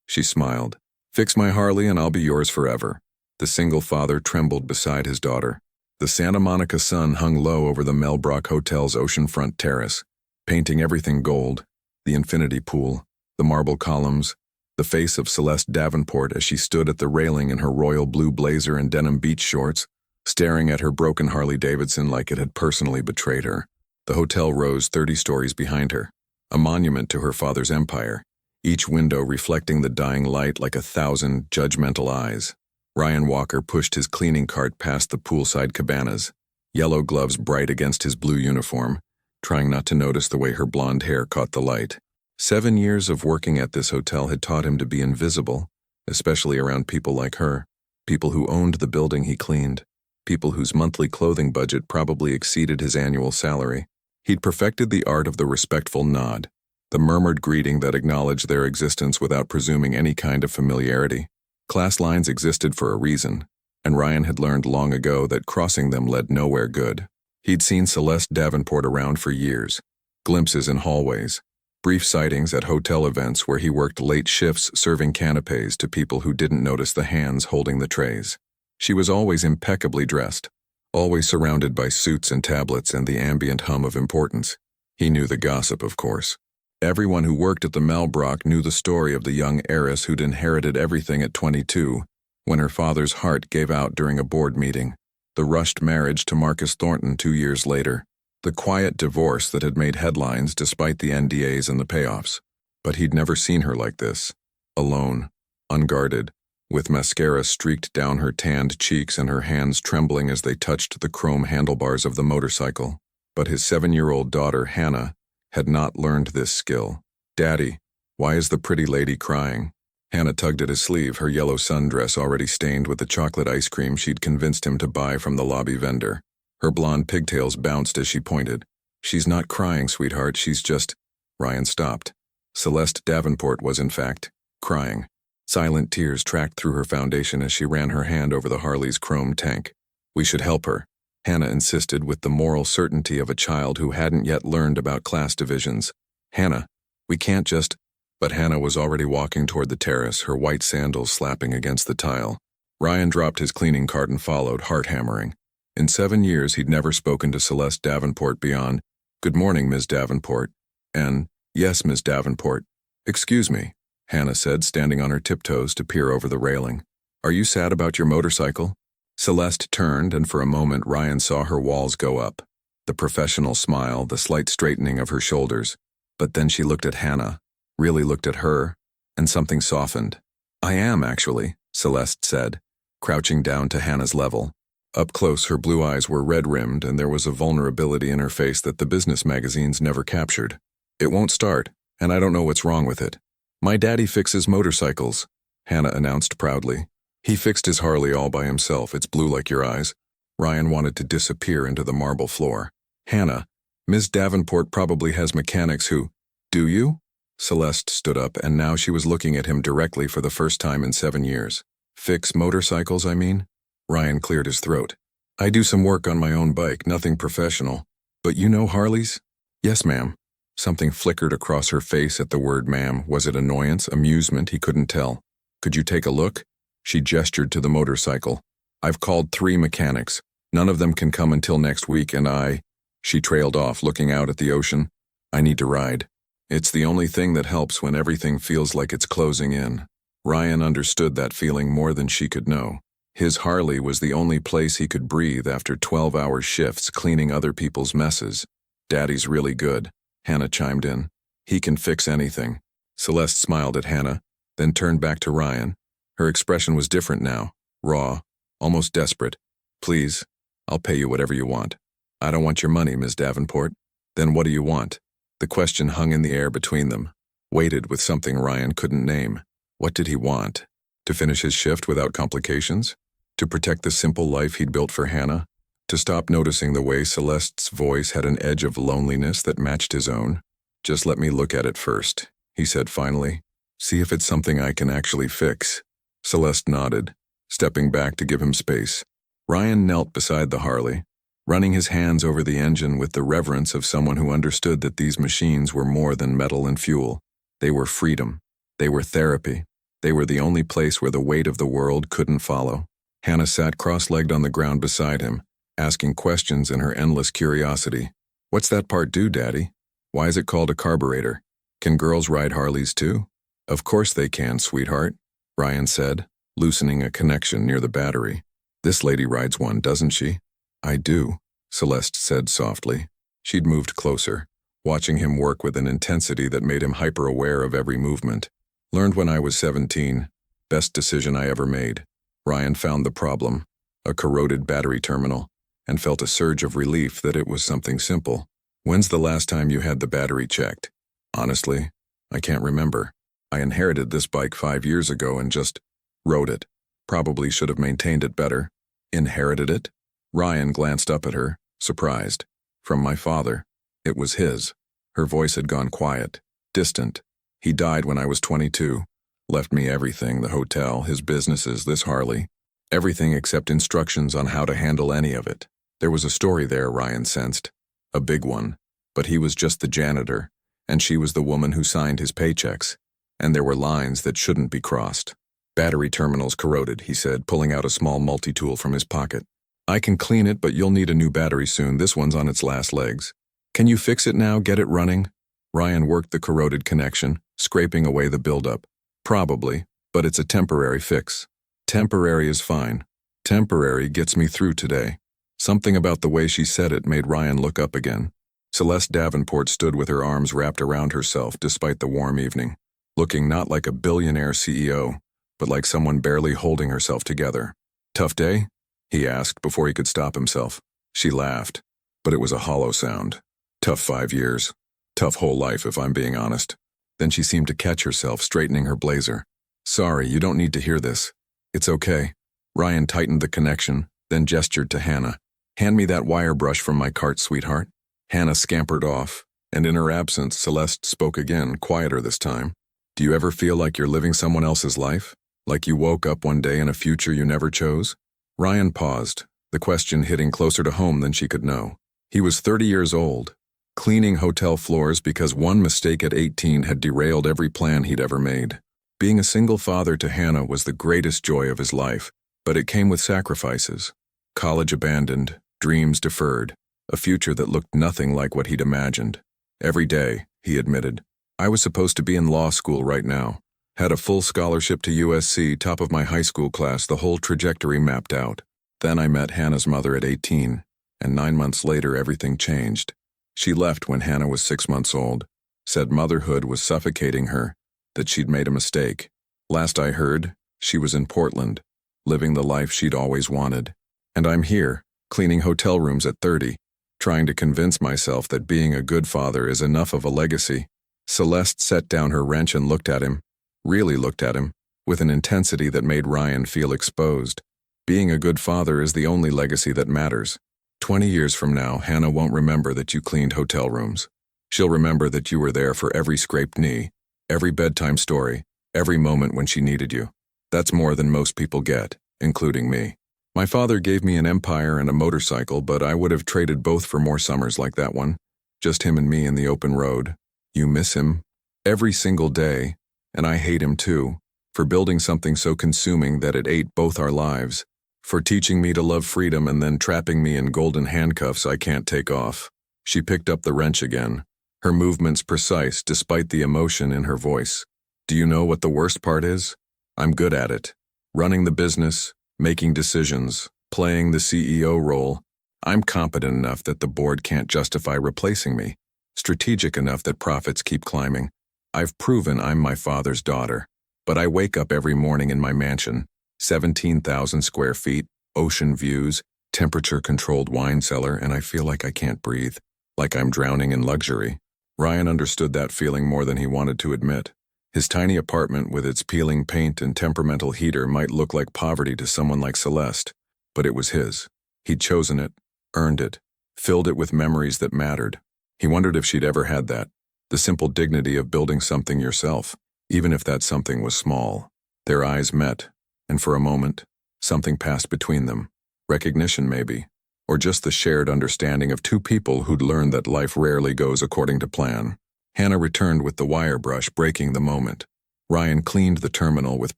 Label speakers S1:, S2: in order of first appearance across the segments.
S1: She smiled. Fix my Harley and I'll be yours forever. The single father trembled beside his daughter. The Santa Monica sun hung low over the Melbrook Hotel's oceanfront terrace, painting everything gold: the infinity pool, the marble columns, the face of Celeste Davenport as she stood at the railing in her royal blue blazer and denim beach shorts, staring at her broken Harley-Davidson like it had personally betrayed her. The hotel rose 30 stories behind her, a monument to her father's empire, each window reflecting the dying light like 1,000 judgmental eyes. Ryan Walker pushed his cleaning cart past the poolside cabanas, yellow gloves bright against his blue uniform, trying not to notice the way her blonde hair caught the light. 7 years of working at this hotel had taught him to be invisible, especially around people like her, people who owned the building he cleaned, people whose monthly clothing budget probably exceeded his annual salary. He'd perfected the art of the respectful nod, the murmured greeting that acknowledged their existence without presuming any kind of familiarity. Class lines existed for a reason, and Ryan had learned long ago that crossing them led nowhere good. He'd seen Celeste Davenport around for years, glimpses in hallways, brief sightings at hotel events where he worked late shifts serving canapes to people who didn't notice the hands holding the trays. She was always impeccably dressed, always surrounded by suits and tablets and the ambient hum of importance. He knew the gossip, of course. Everyone who worked at the Melbrook knew the story of the young heiress who'd inherited everything at 22, when her father's heart gave out during a board meeting, the rushed marriage to Marcus Thornton 2 years later, the quiet divorce that had made headlines despite the NDAs and the payoffs. But he'd never seen her like this, alone, unguarded, with mascara streaked down her tanned cheeks and her hands trembling as they touched the chrome handlebars of the motorcycle. But his 7-year-old daughter, Hannah, had not learned this skill. "Daddy, why is the pretty lady crying?" Hannah tugged at his sleeve, her yellow sundress already stained with the chocolate ice cream she'd convinced him to buy from the lobby vendor. Her blonde pigtails bounced as she pointed. "She's not crying, sweetheart, she's just—" Ryan stopped. Celeste Davenport was, in fact, crying. Silent tears tracked through her foundation as she ran her hand over the Harley's chrome tank. "We should help her," Hannah insisted with the moral certainty of a child who hadn't yet learned about class divisions. "Hannah, we can't just—" But Hannah was already walking toward the terrace, her white sandals slapping against the tile. Ryan dropped his cleaning cart and followed, heart-hammering. In 7 years, he'd never spoken to Celeste Davenport beyond, "Good morning, Ms. Davenport," and, "Yes, Ms. Davenport." "Excuse me," Hannah said, standing on her tiptoes to peer over the railing. "Are you sad about your motorcycle?" Celeste turned, and for a moment Ryan saw her walls go up. The professional smile, the slight straightening of her shoulders. But then she looked at Hannah, really looked at her, and something softened. "I am, actually," Celeste said, crouching down to Hannah's level. Up close, her blue eyes were red-rimmed, and there was a vulnerability in her face that the business magazines never captured. "It won't start, and I don't know what's wrong with it. My daddy fixes motorcycles," Hannah announced proudly. "He fixed his Harley all by himself. It's blue like your eyes." Ryan wanted to disappear into the marble floor. "Hannah, Ms. Davenport probably has mechanics who—" "Do you?" Celeste stood up, and now she was looking at him directly for the first time in 7 years. "Fix motorcycles, I mean?" Ryan cleared his throat. "I do some work on my own bike, nothing professional. But you know Harleys?" "Yes, ma'am." Something flickered across her face at the word ma'am. Was it annoyance, amusement? He couldn't tell. "Could you take a look?" She gestured to the motorcycle. "I've called 3 mechanics. None of them can come until next week, and I—" She trailed off, looking out at the ocean. "I need to ride." It's the only thing that helps when everything feels like it's closing in. Ryan understood that feeling more than she could know. His Harley was the only place he could breathe after 12-hour shifts cleaning other people's messes. "Daddy's really good," Hannah chimed in. "He can fix anything." Celeste smiled at Hannah, then turned back to Ryan. Her expression was different now, raw, almost desperate. "Please, I'll pay you whatever you want." "I don't want your money, Ms. Davenport." "Then what do you want?" The question hung in the air between them, weighted with something Ryan couldn't name. What did he want? To finish his shift without complications? To protect the simple life he'd built for Hannah? To stop noticing the way Celeste's voice had an edge of loneliness that matched his own? "Just let me look at it first," he said finally. "See if it's something I can actually fix." Celeste nodded, stepping back to give him space. Ryan knelt beside the Harley, running his hands over the engine with the reverence of someone who understood that these machines were more than metal and fuel. They were freedom. They were therapy. They were the only place where the weight of the world couldn't follow. Hannah sat cross-legged on the ground beside him, asking questions in her endless curiosity. What's that part do, Daddy? Why is it called a carburetor? Can girls ride Harleys too? Of course they can, sweetheart, Ryan said, loosening a connection near the battery. This lady rides one, doesn't she? I do, Celeste said softly. She'd moved closer, watching him work with an intensity that made him hyper-aware of every movement. Learned when I was 17. Best decision I ever made. Ryan found the problem, a corroded battery terminal, and felt a surge of relief that it was something simple. When's the last time you had the battery checked? Honestly, I can't remember. I inherited this bike 5 years ago and just rode it. Probably should have maintained it better. Inherited it? Ryan glanced up at her, surprised. From my father. It was his. Her voice had gone quiet, distant. He died when I was 22. Left me everything, the hotel, his businesses, this Harley. Everything except instructions on how to handle any of it. There was a story there, Ryan sensed. A big one. But he was just the janitor, and she was the woman who signed his paychecks. And there were lines that shouldn't be crossed. Battery terminals corroded, he said, pulling out a small multi-tool from his pocket. I can clean it, but you'll need a new battery soon. This one's on its last legs. Can you fix it now, get it running? Ryan worked the corroded connection, scraping away the buildup. Probably, but it's a temporary fix. Temporary is fine. Temporary gets me through today. Something about the way she said it made Ryan look up again. Celeste Davenport stood with her arms wrapped around herself despite the warm evening, looking not like a billionaire CEO, but like someone barely holding herself together. Tough day? He asked before he could stop himself. She laughed, but it was a hollow sound. Tough 5 years. Tough whole life, if I'm being honest. Then she seemed to catch herself, straightening her blazer. Sorry, you don't need to hear this. It's okay. Ryan tightened the connection, then gestured to Hannah. Hand me that wire brush from my cart, sweetheart. Hannah scampered off, and in her absence, Celeste spoke again, quieter this time. Do you ever feel like you're living someone else's life? Like you woke up one day in a future you never chose? Ryan paused, the question hitting closer to home than she could know. He was 30 years old, cleaning hotel floors because one mistake at 18 had derailed every plan he'd ever made. Being a single father to Hannah was the greatest joy of his life, but it came with sacrifices. College abandoned, dreams deferred, a future that looked nothing like what he'd imagined. Every day, he admitted, I was supposed to be in law school right now. Had a full scholarship to USC, top of my high school class, the whole trajectory mapped out. Then I met Hannah's mother at 18, and 9 months later everything changed. She left when Hannah was 6 months old, said motherhood was suffocating her, that she'd made a mistake. Last I heard, she was in Portland, living the life she'd always wanted. And I'm here, cleaning hotel rooms at 30, trying to convince myself that being a good father is enough of a legacy. Celeste set down her wrench and looked at him, really looked at him, with an intensity that made Ryan feel exposed. Being a good father is the only legacy that matters. 20 years from now, Hannah won't remember that you cleaned hotel rooms. She'll remember that you were there for every scraped knee, every bedtime story, every moment when she needed you. That's more than most people get, including me. My father gave me an empire and a motorcycle, but I would have traded both for more summers like that one. Just him and me in the open road. You miss him every single day, and I hate him too, for building something so consuming that it ate both our lives, for teaching me to love freedom and then trapping me in golden handcuffs I can't take off. She picked up the wrench again, her movements precise despite the emotion in her voice. Do you know what the worst part is? I'm good at it. Running the business, making decisions, playing the CEO role. I'm competent enough that the board can't justify replacing me, strategic enough that profits keep climbing. I've proven I'm my father's daughter, but I wake up every morning in my mansion, 17,000 square feet, ocean views, temperature-controlled wine cellar, and I feel like I can't breathe, like I'm drowning in luxury. Ryan understood that feeling more than he wanted to admit. His tiny apartment with its peeling paint and temperamental heater might look like poverty to someone like Celeste, but it was his. He'd chosen it, earned it, filled it with memories that mattered. He wondered if she'd ever had that, the simple dignity of building something yourself, even if that something was small. Their eyes met, and for a moment, something passed between them. Recognition, maybe, or just the shared understanding of two people who'd learned that life rarely goes according to plan. Hannah returned with the wire brush, breaking the moment. Ryan cleaned the terminal with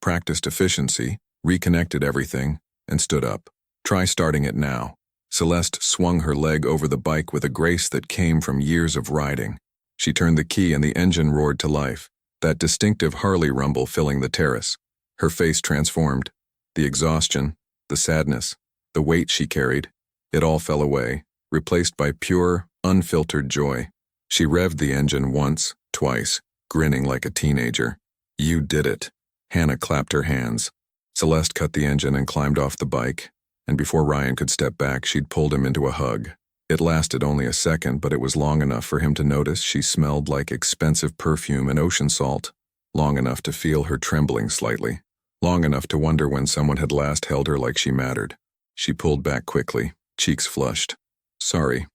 S1: practiced efficiency, reconnected everything, and stood up. Try starting it now. Celeste swung her leg over the bike with a grace that came from years of riding. She turned the key and the engine roared to life, that distinctive Harley rumble filling the terrace. Her face transformed. The exhaustion, the sadness, the weight she carried, it all fell away, replaced by pure, unfiltered joy. She revved the engine once, twice, grinning like a teenager. You did it. Hannah clapped her hands. Celeste cut the engine and climbed off the bike, and before Ryan could step back, she'd pulled him into a hug. It lasted only a second, but it was long enough for him to notice she smelled like expensive perfume and ocean salt, long enough to feel her trembling slightly, long enough to wonder when someone had last held her like she mattered. She pulled back quickly, cheeks flushed. Sorry.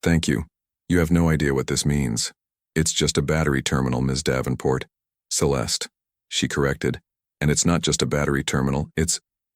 S1: Thank you. You have no idea what this means. It's just a battery terminal, Ms. Davenport. Celeste, she corrected. And it's not just a battery terminal,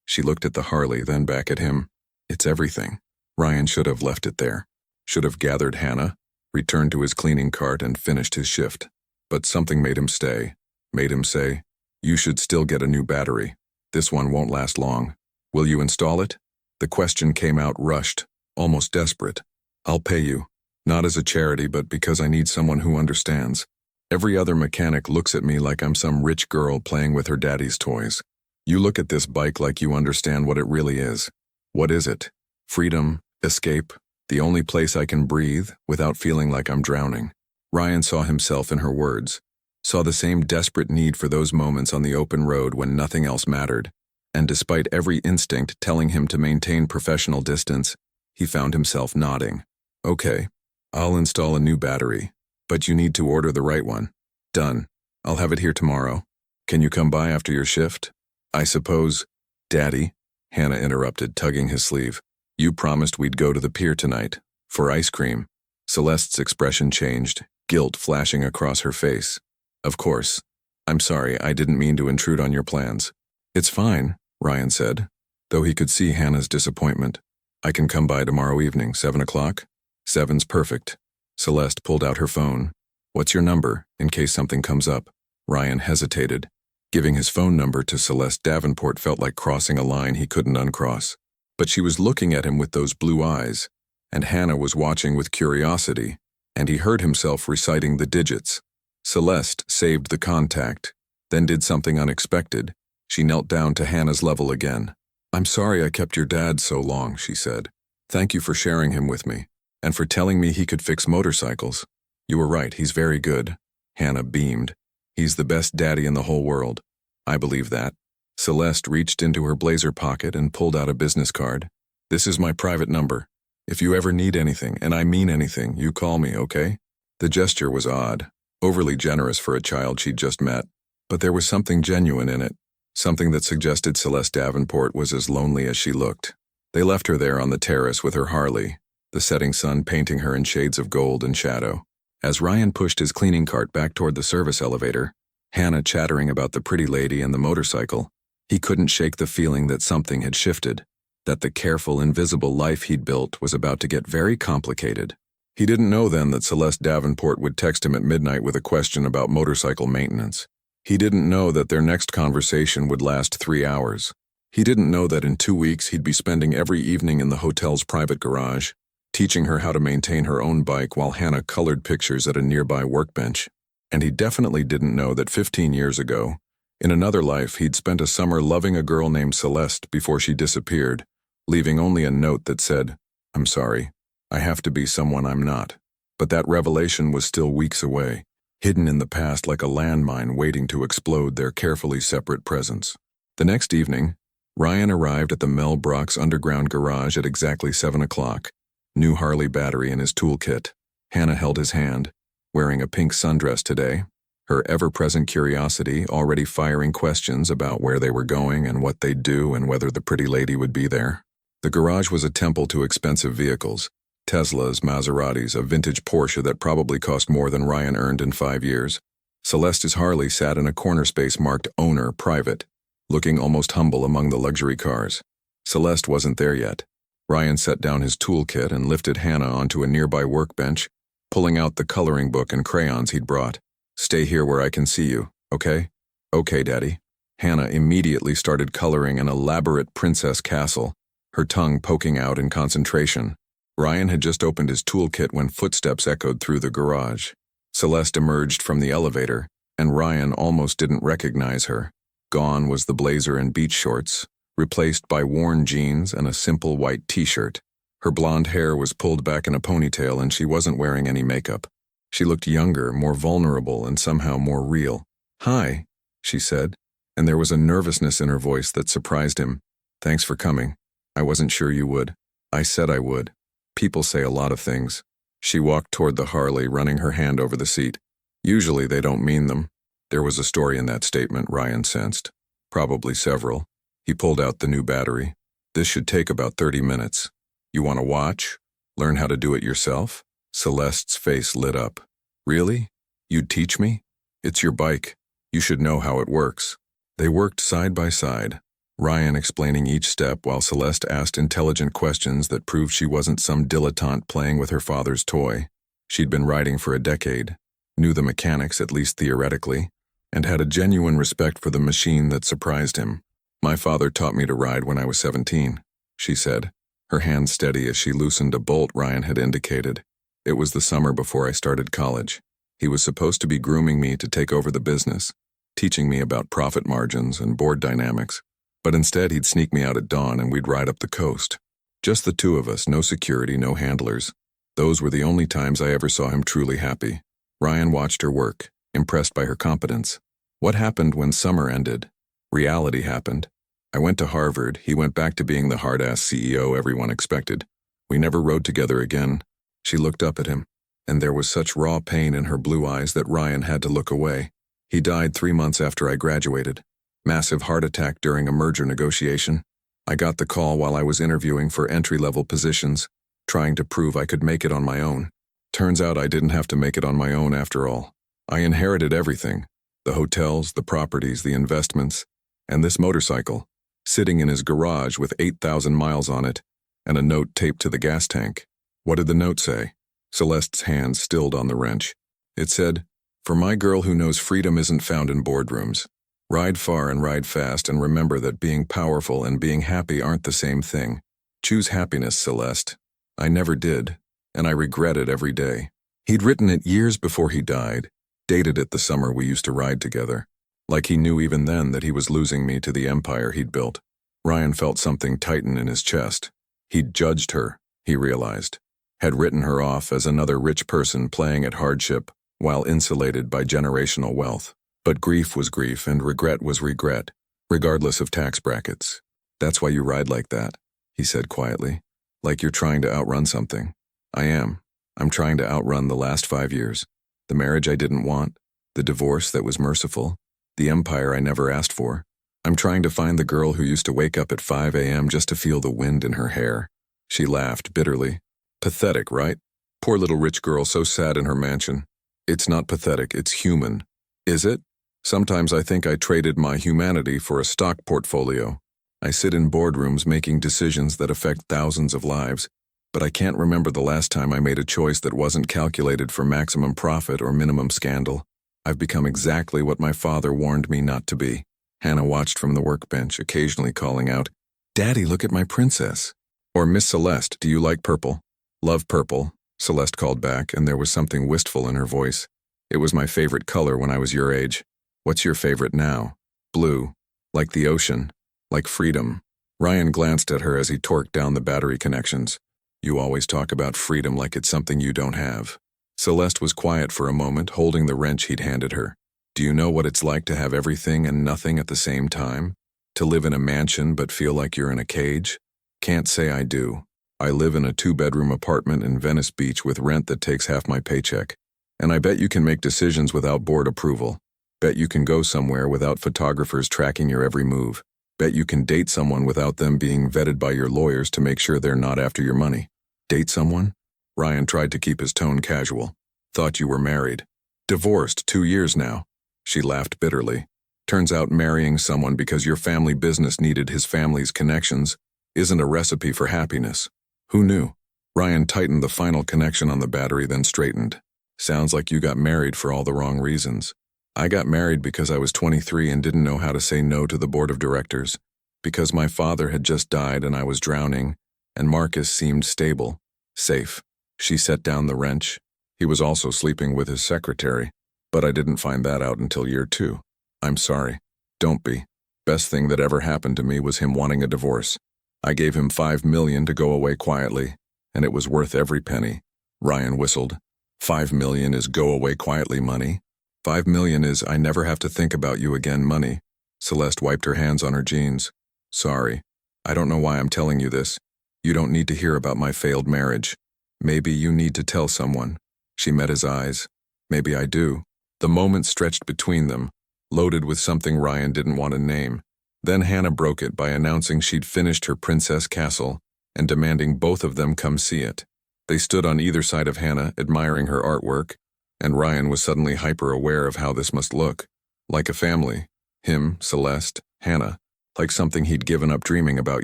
S1: She looked at the Harley, then back at him. It's everything. Ryan should have left it there. Should have gathered Hannah, returned to his cleaning cart, and finished his shift. But something made him stay. Made him say, you should still get a new battery. This one won't last long. Will you install it? The question came out rushed, almost desperate. I'll pay you. Not as a charity, but because I need someone who understands. Every other mechanic looks at me like I'm some rich girl playing with her daddy's toys. You look at this bike like you understand what it really is. What is it? Freedom, escape, the only place I can breathe without feeling like I'm drowning. Ryan saw himself in her words, saw the same desperate need for those moments on the open road when nothing else mattered. And despite every instinct telling him to maintain professional distance, he found himself nodding. Okay, I'll install a new battery, but you need to order the right one. Done. I'll have it here tomorrow. Can you come by after your shift? I suppose. Daddy, Hannah interrupted, tugging his sleeve. You promised we'd go to the pier tonight, for ice cream. Celeste's expression changed, guilt flashing across her face. Of course. I'm sorry, I didn't mean to intrude on your plans. It's fine, Ryan said, though he could see Hannah's disappointment. I can come by tomorrow evening, 7 o'clock? 7's perfect. Celeste pulled out her phone. What's your number, in case something comes up? Ryan hesitated. Giving his phone number to Celeste Davenport felt like crossing a line he couldn't uncross. But she was looking at him with those blue eyes, and Hannah was watching with curiosity, and he heard himself reciting the digits. Celeste saved the contact, then did something unexpected. She knelt down to Hannah's level again. I'm sorry I kept your dad so long, she said. Thank you for sharing him with me, and for telling me he could fix motorcycles. You were right, he's very good. Hannah beamed. He's the best daddy in the whole world. I believe that. Celeste reached into her blazer pocket and pulled out a business card. This is my private number. If you ever need anything, and I mean anything, you call me, okay? The gesture was odd, overly generous for a child she'd just met, but there was something genuine in it, something that suggested Celeste Davenport was as lonely as she looked. They left her there on the terrace with her Harley, the setting sun painting her in shades of gold and shadow. As Ryan pushed his cleaning cart back toward the service elevator, Hannah chattering about the pretty lady and the motorcycle, he couldn't shake the feeling that something had shifted, that the careful, invisible life he'd built was about to get very complicated. He didn't know then that Celeste Davenport would text him at midnight with a question about motorcycle maintenance. He didn't know that their next conversation would last 3 hours. He didn't know that in 2 weeks he'd be spending every evening in the hotel's private garage, teaching her how to maintain her own bike while Hannah colored pictures at a nearby workbench. And he definitely didn't know that 15 years ago, in another life, he'd spent a summer loving a girl named Celeste before she disappeared, leaving only a note that said, I'm sorry, I have to be someone I'm not. But that revelation was still weeks away, hidden in the past like a landmine waiting to explode their carefully separate presence. The next evening, Ryan arrived at the Mel Brock's underground garage at exactly 7 o'clock, new Harley battery in his toolkit. Hannah held his hand, wearing a pink sundress today, her ever-present curiosity already firing questions about where they were going and what they'd do and whether the pretty lady would be there. The garage was a temple to expensive vehicles, Teslas, Maseratis, a vintage Porsche that probably cost more than Ryan earned in 5 years. Celeste's Harley sat in a corner space marked Owner Private, looking almost humble among the luxury cars. Celeste wasn't there yet. Ryan set down his toolkit and lifted Hannah onto a nearby workbench, pulling out the coloring book and crayons he'd brought. Stay here where I can see you. Okay? Okay, Daddy. Hannah immediately started coloring an elaborate princess castle, her tongue poking out in concentration. Ryan had just opened his toolkit when footsteps echoed through the garage. Celeste emerged from the elevator, and Ryan almost didn't recognize her. Gone was the blazer and beach shorts, replaced by worn jeans and a simple white t-shirt. Her blonde hair was pulled back in a ponytail and she wasn't wearing any makeup. She looked younger, more vulnerable, and somehow more real. "Hi," she said, and there was a nervousness in her voice that surprised him. "Thanks for coming. I wasn't sure you would." "I said I would. People say a lot of things." She walked toward the Harley, running her hand over the seat. Usually they don't mean them. There was a story in that statement, Ryan sensed. Probably several. He pulled out the new battery. "This should take about 30 minutes. You want to watch? Learn how to do it yourself?" Celeste's face lit up. "Really? You'd teach me? It's your bike. You should know how it works." They worked side by side, Ryan explaining each step while Celeste asked intelligent questions that proved she wasn't some dilettante playing with her father's toy. She'd been riding for a decade, knew the mechanics at least theoretically, and had a genuine respect for the machine that surprised him. "My father taught me to ride when I was 17, she said, her hand steady as she loosened a bolt Ryan had indicated. "It was the summer before I started college. He was supposed to be grooming me to take over the business, teaching me about profit margins and board dynamics, but instead he'd sneak me out at dawn and we'd ride up the coast. Just the two of us, no security, no handlers. Those were the only times I ever saw him truly happy." Ryan watched her work, impressed by her competence. "What happened when summer ended?" "Reality happened. I went to Harvard, he went back to being the hard-ass CEO everyone expected. We never rode together again." She looked up at him, and there was such raw pain in her blue eyes that Ryan had to look away. "He died 3 months after I graduated. Massive heart attack during a merger negotiation. I got the call while I was interviewing for entry-level positions, trying to prove I could make it on my own. Turns out I didn't have to make it on my own after all. I inherited everything. The hotels, the properties, the investments, and this motorcycle, sitting in his garage with 8,000 miles on it, and a note taped to the gas tank." "What did the note say?" Celeste's hand stilled on the wrench. It said, "For my girl who knows freedom isn't found in boardrooms. Ride far and ride fast and remember that being powerful and being happy aren't the same thing. Choose happiness, Celeste. I never did, and I regret it every day." He'd written it years before he died, dated it the summer we used to ride together. Like he knew even then that he was losing me to the empire he'd built. Ryan felt something tighten in his chest. He'd judged her, he realized. Had written her off as another rich person playing at hardship while insulated by generational wealth. But grief was grief and regret was regret, regardless of tax brackets. "That's why you ride like that," he said quietly. "Like you're trying to outrun something." "I am. I'm trying to outrun the last 5 years. The marriage I didn't want, the divorce that was merciful, the empire I never asked for. I'm trying to find the girl who used to wake up at 5 a.m. just to feel the wind in her hair." She laughed bitterly. "Pathetic, right? Poor little rich girl so sad in her mansion." "It's not pathetic, it's human." "Is it? Sometimes I think I traded my humanity for a stock portfolio. I sit in boardrooms making decisions that affect thousands of lives, but I can't remember the last time I made a choice that wasn't calculated for maximum profit or minimum scandal. I've become exactly what my father warned me not to be." Hannah watched from the workbench, occasionally calling out, "Daddy, look at my princess." Or, "Miss Celeste, do you like purple?" "Love purple," Celeste called back, and there was something wistful in her voice. "It was my favorite color when I was your age. What's your favorite now?" "Blue. Like the ocean. Like freedom." Ryan glanced at her as he torqued down the battery connections. "You always talk about freedom like it's something you don't have." Celeste was quiet for a moment, holding the wrench he'd handed her. "Do you know what it's like to have everything and nothing at the same time? To live in a mansion but feel like you're in a cage?" "Can't say I do. I live in a 2-bedroom apartment in Venice Beach with rent that takes half my paycheck. And I bet you can make decisions without board approval. Bet you can go somewhere without photographers tracking your every move. Bet you can date someone without them being vetted by your lawyers to make sure they're not after your money." "Date someone?" Ryan tried to keep his tone casual. "Thought you were married." "Divorced 2 years now." She laughed bitterly. "Turns out marrying someone because your family business needed his family's connections isn't a recipe for happiness. Who knew?" Ryan tightened the final connection on the battery, then straightened. "Sounds like you got married for all the wrong reasons." I got married because I was 23 and didn't know how to say no to the board of directors, because my father had just died and I was drowning, and Marcus seemed stable, safe. She set down the wrench. He was also sleeping with his secretary, but I didn't find that out until year 2. I'm sorry. Don't be. Best thing that ever happened to me was him wanting a divorce. I gave him $5 million to go away quietly, and it was worth every penny. Ryan whistled. $5 million is go away quietly money. $5 million is I never have to think about you again money. Celeste wiped her hands on her jeans. Sorry. I don't know why I'm telling you this. You don't need to hear about my failed marriage. Maybe you need to tell someone. She met his eyes. Maybe I do. The moment stretched between them, loaded with something Ryan didn't want to name. Then Hannah broke it by announcing she'd finished her princess castle and demanding both of them come see it. They stood on either side of Hannah, admiring her artwork, and Ryan was suddenly hyper-aware of how this must look. Like a family. Him, Celeste, Hannah. Like something he'd given up dreaming about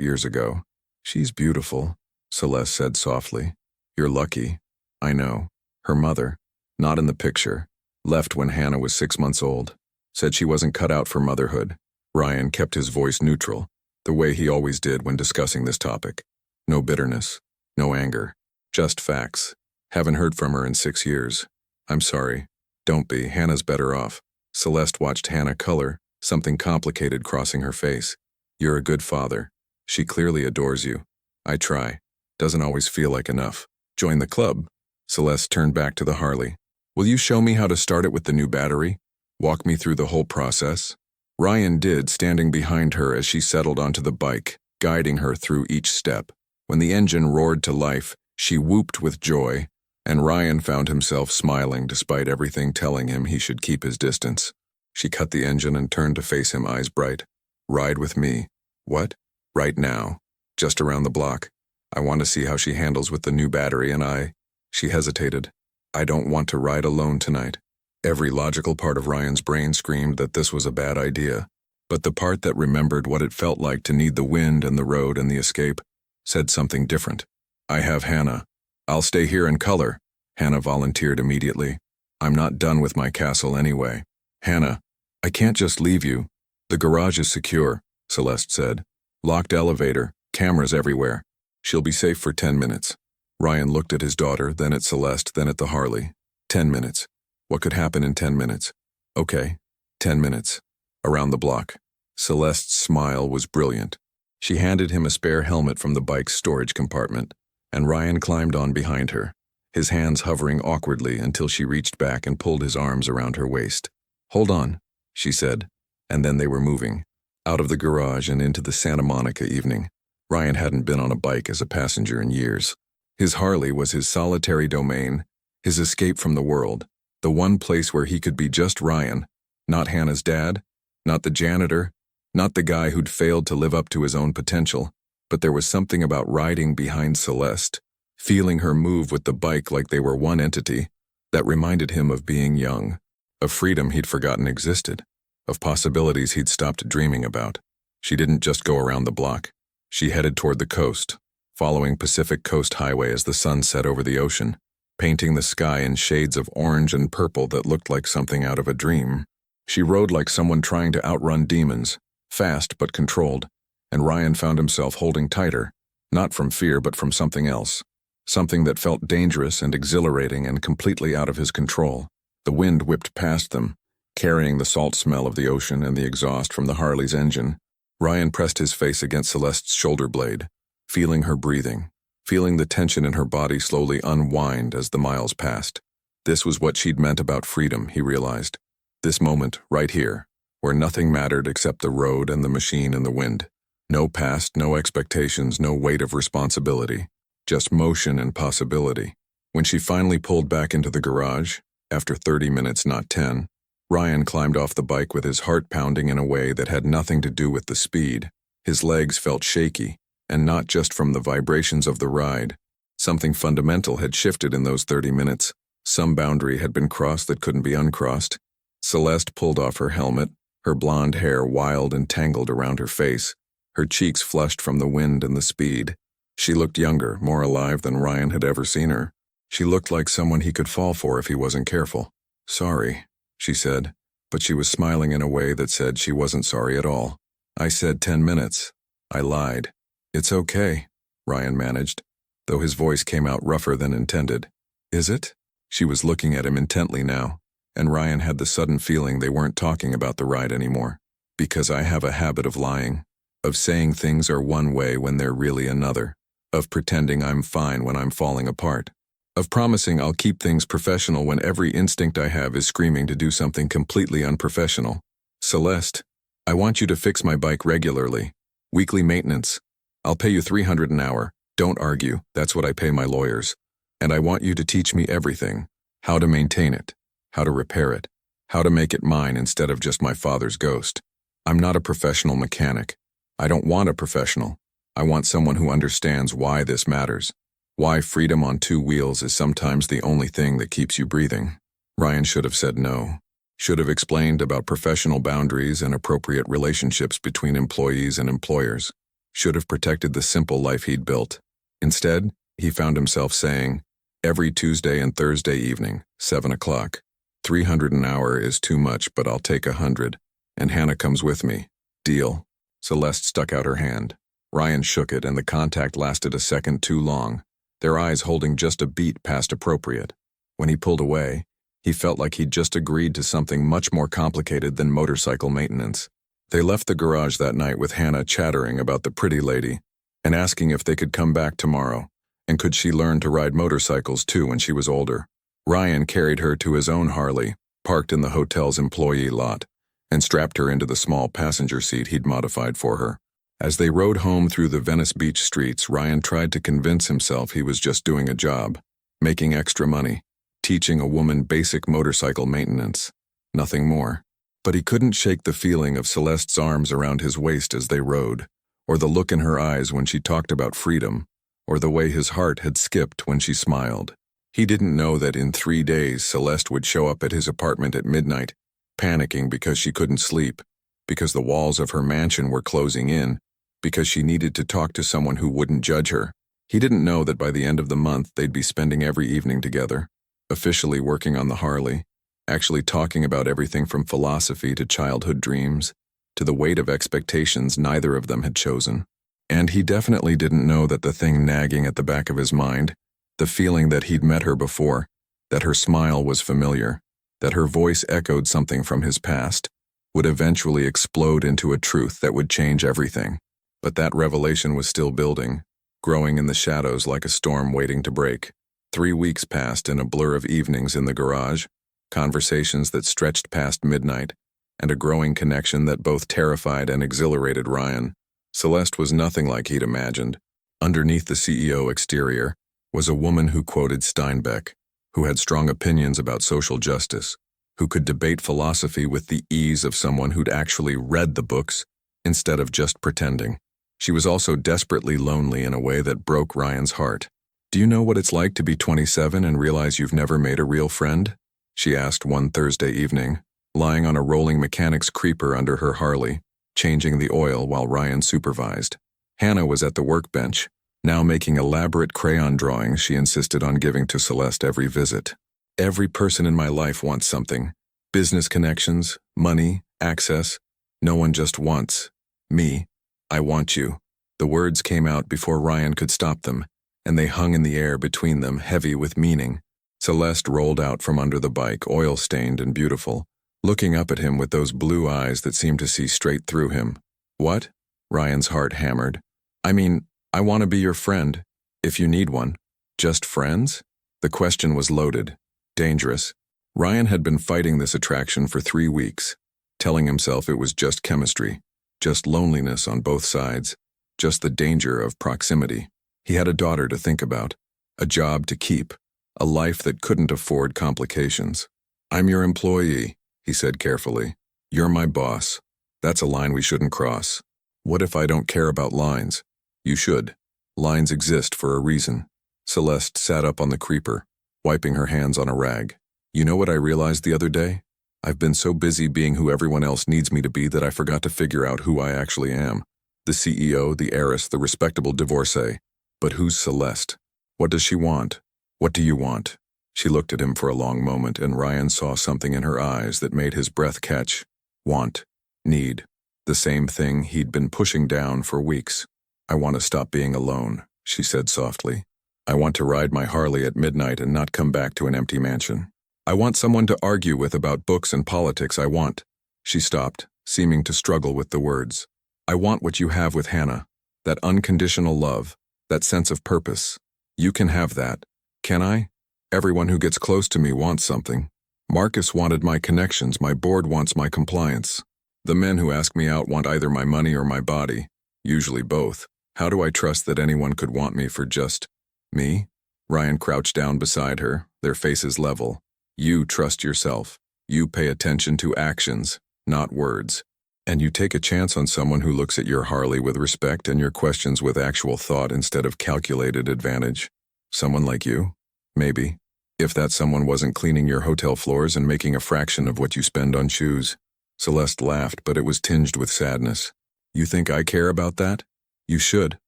S1: years ago. She's beautiful, Celeste said softly. You're lucky. I know. Her mother, not in the picture, left when Hannah was 6 months old. Said she wasn't cut out for motherhood. Ryan kept his voice neutral, the way he always did when discussing this topic. No bitterness. No anger. Just facts. Haven't heard from her in 6 years. I'm sorry. Don't be. Hannah's better off. Celeste watched Hannah color, something complicated crossing her face. You're a good father. She clearly adores you. I try. Doesn't always feel like enough. Join the club. Celeste turned back to the Harley. Will you show me how to start it with the new battery? Walk me through the whole process? Ryan did, standing behind her as she settled onto the bike, guiding her through each step. When the engine roared to life, she whooped with joy, and Ryan found himself smiling despite everything telling him he should keep his distance. She cut the engine and turned to face him, eyes bright. Ride with me. What? Right now. Just around the block. I want to see how she handles with the new battery and She hesitated. I don't want to ride alone tonight. Every logical part of Ryan's brain screamed that this was a bad idea, but the part that remembered what it felt like to need the wind and the road and the escape said something different. I have Hannah. I'll stay here and color. Hannah volunteered immediately. I'm not done with my castle anyway. Hannah, I can't just leave you. The garage is secure, Celeste said. Locked elevator, cameras everywhere. She'll be safe for 10 minutes. Ryan looked at his daughter, then at Celeste, then at the Harley. 10 minutes. What could happen in 10 minutes? Okay, 10 minutes. Around the block. Celeste's smile was brilliant. She handed him a spare helmet from the bike's storage compartment, and Ryan climbed on behind her, his hands hovering awkwardly until she reached back and pulled his arms around her waist. Hold on, she said, and then they were moving, out of the garage and into the Santa Monica evening. Ryan hadn't been on a bike as a passenger in years. His Harley was his solitary domain, his escape from the world, the one place where he could be just Ryan, not Hannah's dad, not the janitor, not the guy who'd failed to live up to his own potential, but there was something about riding behind Celeste, feeling her move with the bike like they were one entity, that reminded him of being young, of freedom he'd forgotten existed, of possibilities he'd stopped dreaming about. She didn't just go around the block. She headed toward the coast, following Pacific Coast Highway as the sun set over the ocean, painting the sky in shades of orange and purple that looked like something out of a dream. She rode like someone trying to outrun demons, fast but controlled, and Ryan found himself holding tighter, not from fear but from something else, something that felt dangerous and exhilarating and completely out of his control. The wind whipped past them, carrying the salt smell of the ocean and the exhaust from the Harley's engine. Ryan pressed his face against Celeste's shoulder blade, feeling her breathing, feeling the tension in her body slowly unwind as the miles passed. This was what she'd meant about freedom, he realized. This moment, right here, where nothing mattered except the road and the machine and the wind. No past, no expectations, no weight of responsibility. Just motion and possibility. When she finally pulled back into the garage, after 30 minutes, not 10, Ryan climbed off the bike with his heart pounding in a way that had nothing to do with the speed. His legs felt shaky, and not just from the vibrations of the ride. Something fundamental had shifted in those 30 minutes. Some boundary had been crossed that couldn't be uncrossed. Celeste pulled off her helmet, her blonde hair wild and tangled around her face, her cheeks flushed from the wind and the speed. She looked younger, more alive than Ryan had ever seen her. She looked like someone he could fall for if he wasn't careful. Sorry, she said, but she was smiling in a way that said she wasn't sorry at all. I said 10 minutes. I lied. It's okay, Ryan managed, though his voice came out rougher than intended. Is it? She was looking at him intently now, and Ryan had the sudden feeling they weren't talking about the ride anymore. Because I have a habit of lying, of saying things are one way when they're really another, of pretending I'm fine when I'm falling apart, of promising I'll keep things professional when every instinct I have is screaming to do something completely unprofessional. Celeste, I want you to fix my bike regularly. Weekly maintenance. I'll pay you $300 an hour. Don't argue, that's what I pay my lawyers. And I want you to teach me everything. How to maintain it, how to repair it, how to make it mine instead of just my father's ghost. I'm not a professional mechanic. I don't want a professional. I want someone who understands why this matters. Why freedom on two wheels is sometimes the only thing that keeps you breathing. Ryan should have said no. Should have explained about professional boundaries and appropriate relationships between employees and employers. Should have protected the simple life he'd built. Instead, he found himself saying, every Tuesday and Thursday evening, 7 o'clock. $300 an hour is too much, but I'll take 100. And Hannah comes with me. Deal. Celeste stuck out her hand. Ryan shook it, and the contact lasted a second too long, their eyes holding just a beat past appropriate. When he pulled away, he felt like he'd just agreed to something much more complicated than motorcycle maintenance. They left the garage that night with Hannah chattering about the pretty lady and asking if they could come back tomorrow, and could she learn to ride motorcycles too when she was older. Ryan carried her to his own Harley, parked in the hotel's employee lot, and strapped her into the small passenger seat he'd modified for her. As they rode home through the Venice Beach streets, Ryan tried to convince himself he was just doing a job, making extra money, teaching a woman basic motorcycle maintenance. Nothing more. But he couldn't shake the feeling of Celeste's arms around his waist as they rode, or the look in her eyes when she talked about freedom, or the way his heart had skipped when she smiled. He didn't know that in 3 days Celeste would show up at his apartment at midnight, panicking because she couldn't sleep, because the walls of her mansion were closing in, because she needed to talk to someone who wouldn't judge her. He didn't know that by the end of the month they'd be spending every evening together, officially working on the Harley, actually talking about everything from philosophy to childhood dreams, to the weight of expectations neither of them had chosen. And he definitely didn't know that the thing nagging at the back of his mind, the feeling that he'd met her before, that her smile was familiar, that her voice echoed something from his past, would eventually explode into a truth that would change everything. But that revelation was still building, growing in the shadows like a storm waiting to break. 3 weeks passed in a blur of evenings in the garage, conversations that stretched past midnight, and a growing connection that both terrified and exhilarated Ryan. Celeste was nothing like he'd imagined. Underneath the CEO exterior was a woman who quoted Steinbeck, who had strong opinions about social justice, who could debate philosophy with the ease of someone who'd actually read the books instead of just pretending. She was also desperately lonely in a way that broke Ryan's heart. Do you know what it's like to be 27 and realize you've never made a real friend? She asked one Thursday evening, lying on a rolling mechanics creeper under her Harley, changing the oil while Ryan supervised. Hannah was at the workbench, now making elaborate crayon drawings she insisted on giving to Celeste every visit. Every person in my life wants something. Business connections, money, access. No one just wants me. I want you. The words came out before Ryan could stop them, and they hung in the air between them, heavy with meaning. Celeste rolled out from under the bike, oil-stained and beautiful, looking up at him with those blue eyes that seemed to see straight through him. What? Ryan's heart hammered. I mean, I want to be your friend, if you need one. Just friends? The question was loaded, dangerous. Ryan had been fighting this attraction for 3 weeks, telling himself it was just chemistry, just loneliness on both sides, just the danger of proximity. He had a daughter to think about, a job to keep, a life that couldn't afford complications. I'm your employee, he said carefully. You're my boss. That's a line we shouldn't cross. What if I don't care about lines? You should. Lines exist for a reason. Celeste sat up on the creeper, wiping her hands on a rag. You know what I realized the other day? I've been so busy being who everyone else needs me to be that I forgot to figure out who I actually am. The CEO, the heiress, the respectable divorcee. But who's Celeste? What does she want? What do you want? She looked at him for a long moment, and Ryan saw something in her eyes that made his breath catch. Want. Need. The same thing he'd been pushing down for weeks. I want to stop being alone, she said softly. I want to ride my Harley at midnight and not come back to an empty mansion. I want someone to argue with about books and politics. I want. She stopped, seeming to struggle with the words. I want what you have with Hannah. That unconditional love. That sense of purpose. You can have that. Can I? Everyone who gets close to me wants something. Marcus wanted my connections. My board wants my compliance. The men who ask me out want either my money or my body. Usually both. How do I trust that anyone could want me for just me? Ryan crouched down beside her, their faces level. You trust yourself. You pay attention to actions, not words. And you take a chance on someone who looks at your Harley with respect and your questions with actual thought instead of calculated advantage. Someone like you? Maybe. If that someone wasn't cleaning your hotel floors and making a fraction of what you spend on shoes. Celeste laughed, but it was tinged with sadness. You think I care about that? You should.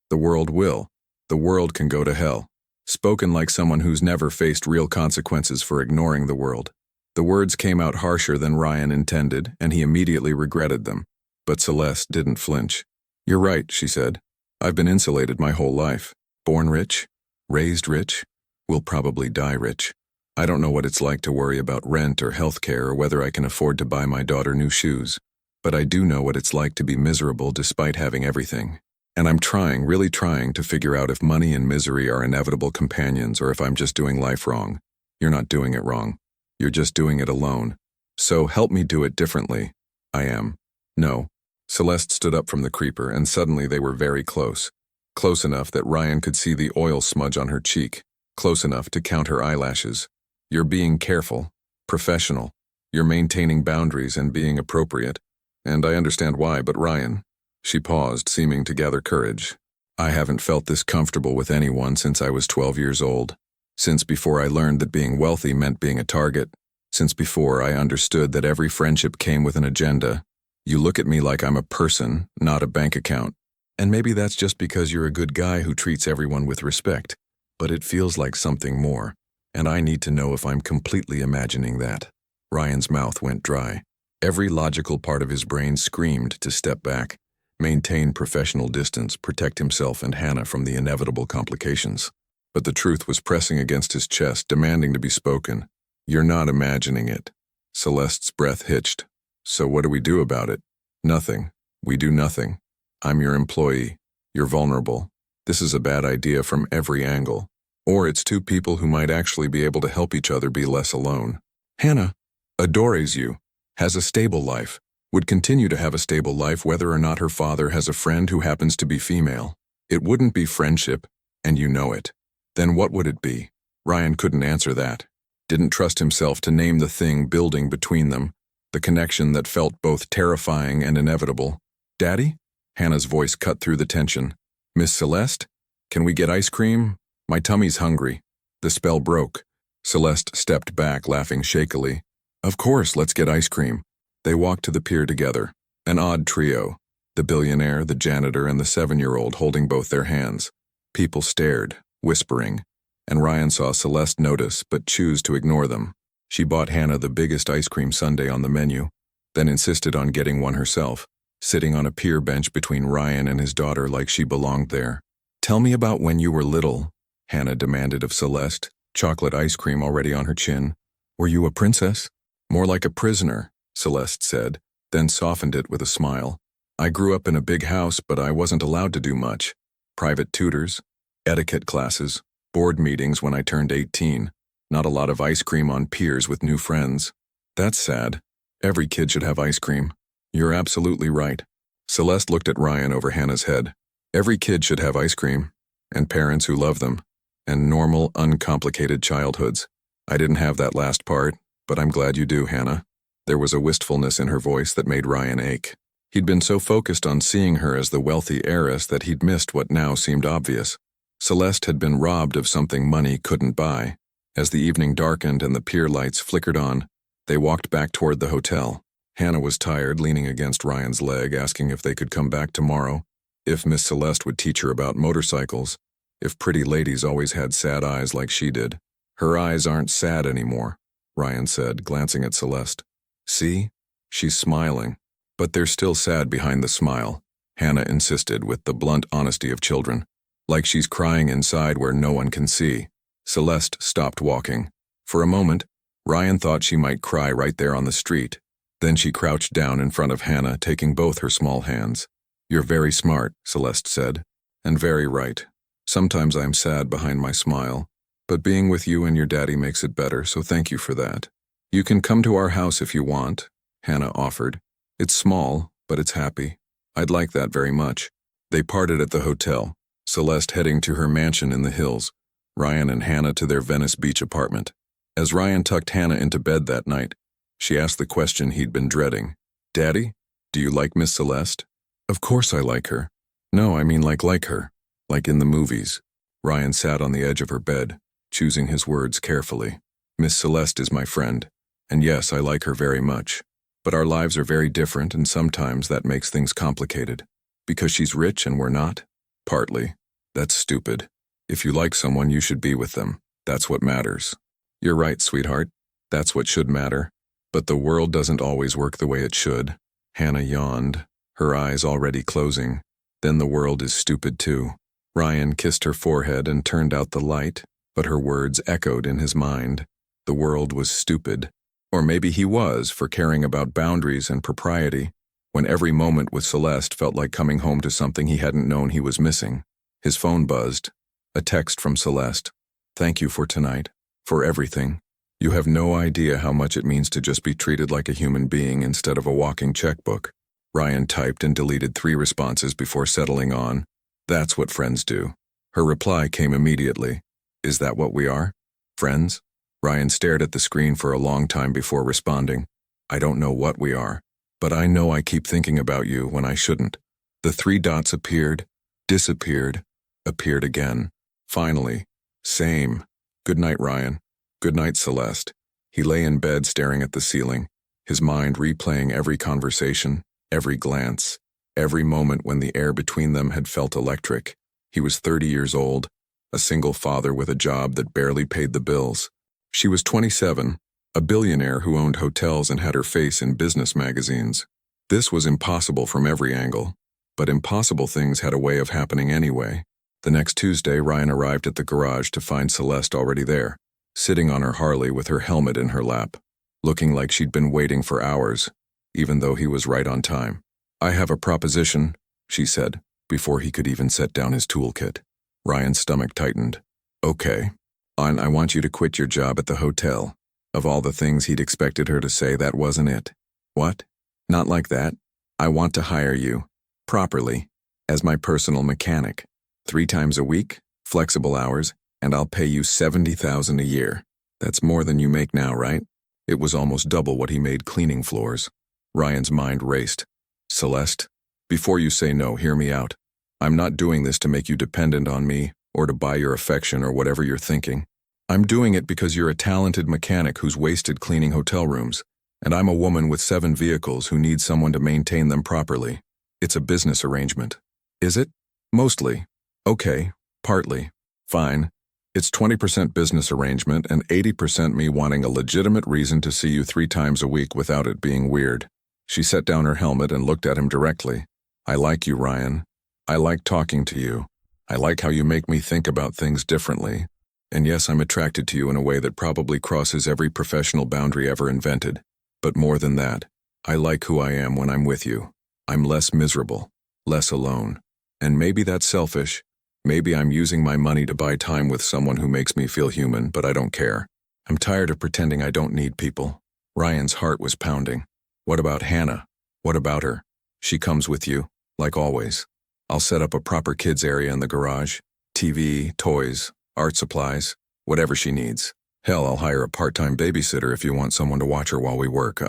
S1: The world will. The world can go to hell. Spoken like someone who's never faced real consequences for ignoring the world. The words came out harsher than Ryan intended, and he immediately regretted them. But Celeste didn't flinch. You're right, she said. I've been insulated my whole life. Born rich, raised rich, will probably die rich. I don't know what it's like to worry about rent or health care or whether I can afford to buy my daughter new shoes. But I do know what it's like to be miserable despite having everything. And I'm trying, really trying, to figure out if money and misery are inevitable companions or if I'm just doing life wrong. You're not doing it wrong. You're just doing it alone. So help me do it differently. I am. No. Celeste stood up from the creeper, and suddenly they were very close. Close enough that Ryan could see the oil smudge on her cheek. Close enough to count her eyelashes. You're being careful, professional. You're maintaining boundaries and being appropriate. And I understand why, but Ryan... She paused, seeming to gather courage. I haven't felt this comfortable with anyone since I was 12 years old. Since before I learned that being wealthy meant being a target. Since before I understood that every friendship came with an agenda. You look at me like I'm a person, not a bank account. And maybe that's just because you're a good guy who treats everyone with respect. But it feels like something more. And I need to know if I'm completely imagining that. Ryan's mouth went dry. Every logical part of his brain screamed to step back. Maintain professional distance, protect himself and Hannah from the inevitable complications. But the truth was pressing against his chest, demanding to be spoken. You're not imagining it. Celeste's breath hitched. So what do we do about it? Nothing. We do nothing. I'm your employee. You're vulnerable. This is a bad idea from every angle. Or it's two people who might actually be able to help each other be less alone. Hannah adores you, has a stable life. Would continue to have a stable life whether or not her father has a friend who happens to be female. It wouldn't be friendship, and you know it. Then what would it be? Ryan couldn't answer that. Didn't trust himself to name the thing building between them, the connection that felt both terrifying and inevitable. Daddy? Hannah's voice cut through the tension. Miss Celeste? Can we get ice cream? My tummy's hungry. The spell broke. Celeste stepped back, laughing shakily. Of course, let's get ice cream. They walked to the pier together, an odd trio, the billionaire, the janitor, and the 7-year-old holding both their hands. People stared, whispering, and Ryan saw Celeste notice but choose to ignore them. She bought Hannah the biggest ice cream sundae on the menu, then insisted on getting one herself, sitting on a pier bench between Ryan and his daughter like she belonged there. Tell me about when you were little, Hannah demanded of Celeste, chocolate ice cream already on her chin. Were you a princess? More like a prisoner, Celeste said, then softened it with a smile. I grew up in a big house, but I wasn't allowed to do much. Private tutors, etiquette classes, board meetings when I turned 18. Not a lot of ice cream on piers with new friends. That's sad. Every kid should have ice cream. You're absolutely right. Celeste looked at Ryan over Hannah's head. Every kid should have ice cream, and parents who love them, and normal, uncomplicated childhoods. I didn't have that last part, but I'm glad you do, Hannah. There was a wistfulness in her voice that made Ryan ache. He'd been so focused on seeing her as the wealthy heiress that he'd missed what now seemed obvious. Celeste had been robbed of something money couldn't buy. As the evening darkened and the pier lights flickered on, they walked back toward the hotel. Hannah was tired, leaning against Ryan's leg, asking if they could come back tomorrow, if Miss Celeste would teach her about motorcycles, if pretty ladies always had sad eyes like she did. Her eyes aren't sad anymore, Ryan said, glancing at Celeste. See? She's smiling. But they're still sad behind the smile, Hannah insisted with the blunt honesty of children. Like she's crying inside where no one can see. Celeste stopped walking. For a moment, Ryan thought she might cry right there on the street. Then she crouched down in front of Hannah, taking both her small hands. You're very smart, Celeste said, and very right. Sometimes I'm sad behind my smile, but being with you and your daddy makes it better, so thank you for that. You can come to our house if you want, Hannah offered. It's small, but it's happy. I'd like that very much. They parted at the hotel, Celeste heading to her mansion in the hills, Ryan and Hannah to their Venice Beach apartment. As Ryan tucked Hannah into bed that night, she asked the question he'd been dreading. Daddy, do you like Miss Celeste? Of course I like her. No, I mean like her. Like in the movies. Ryan sat on the edge of her bed, choosing his words carefully. Miss Celeste is my friend, and yes, I like her very much. But our lives are very different, and sometimes that makes things complicated. Because she's rich and we're not? Partly. That's stupid. If you like someone, you should be with them. That's what matters. You're right, sweetheart. That's what should matter. But the world doesn't always work the way it should. Hannah yawned, her eyes already closing. Then the world is stupid too. Ryan kissed her forehead and turned out the light, but her words echoed in his mind. The world was stupid. Or maybe he was, for caring about boundaries and propriety, when every moment with Celeste felt like coming home to something he hadn't known he was missing. His phone buzzed. A text from Celeste. Thank you for tonight. For everything. You have no idea how much it means to just be treated like a human being instead of a walking checkbook. Ryan typed and deleted 3 responses before settling on, that's what friends do. Her reply came immediately. Is that what we are? Friends? Ryan stared at the screen for a long time before responding. I don't know what we are, but I know I keep thinking about you when I shouldn't. The 3 dots appeared, disappeared, appeared again. Finally, same. Good night, Ryan. Good night, Celeste. He lay in bed staring at the ceiling, his mind replaying every conversation, every glance, every moment when the air between them had felt electric. He was 30 years old, a single father with a job that barely paid the bills. She was 27, a billionaire who owned hotels and had her face in business magazines. This was impossible from every angle, but impossible things had a way of happening anyway. The next Tuesday, Ryan arrived at the garage to find Celeste already there, sitting on her Harley with her helmet in her lap, looking like she'd been waiting for hours, even though he was right on time. I have a proposition, she said, before he could even set down his toolkit. Ryan's stomach tightened. Okay. I want you to quit your job at the hotel. Of all the things he'd expected her to say, that wasn't it. What? Not like that. I want to hire you, properly, as my personal mechanic. 3 times a week, flexible hours, and I'll pay you $70,000 a year. That's more than you make now, right? It was almost double what he made cleaning floors. Ryan's mind raced. Celeste, before you say no, hear me out. I'm not doing this to make you dependent on me, or to buy your affection or whatever you're thinking. I'm doing it because you're a talented mechanic who's wasted cleaning hotel rooms, and I'm a woman with 7 vehicles who needs someone to maintain them properly. It's a business arrangement. Is it? Mostly. Okay, partly. Fine. It's 20% business arrangement and 80% me wanting a legitimate reason to see you 3 times a week without it being weird. She set down her helmet and looked at him directly. I like you, Ryan. I like talking to you. I like how you make me think about things differently. And yes, I'm attracted to you in a way that probably crosses every professional boundary ever invented. But more than that, I like who I am when I'm with you. I'm less miserable, less alone. And maybe that's selfish. Maybe I'm using my money to buy time with someone who makes me feel human, but I don't care. I'm tired of pretending I don't need people. Ryan's heart was pounding. What about Hannah? What about her? She comes with you, like always. I'll set up a proper kids area in the garage. TV, toys, art supplies, whatever she needs. Hell, I'll hire a part-time babysitter if you want someone to watch her while we work.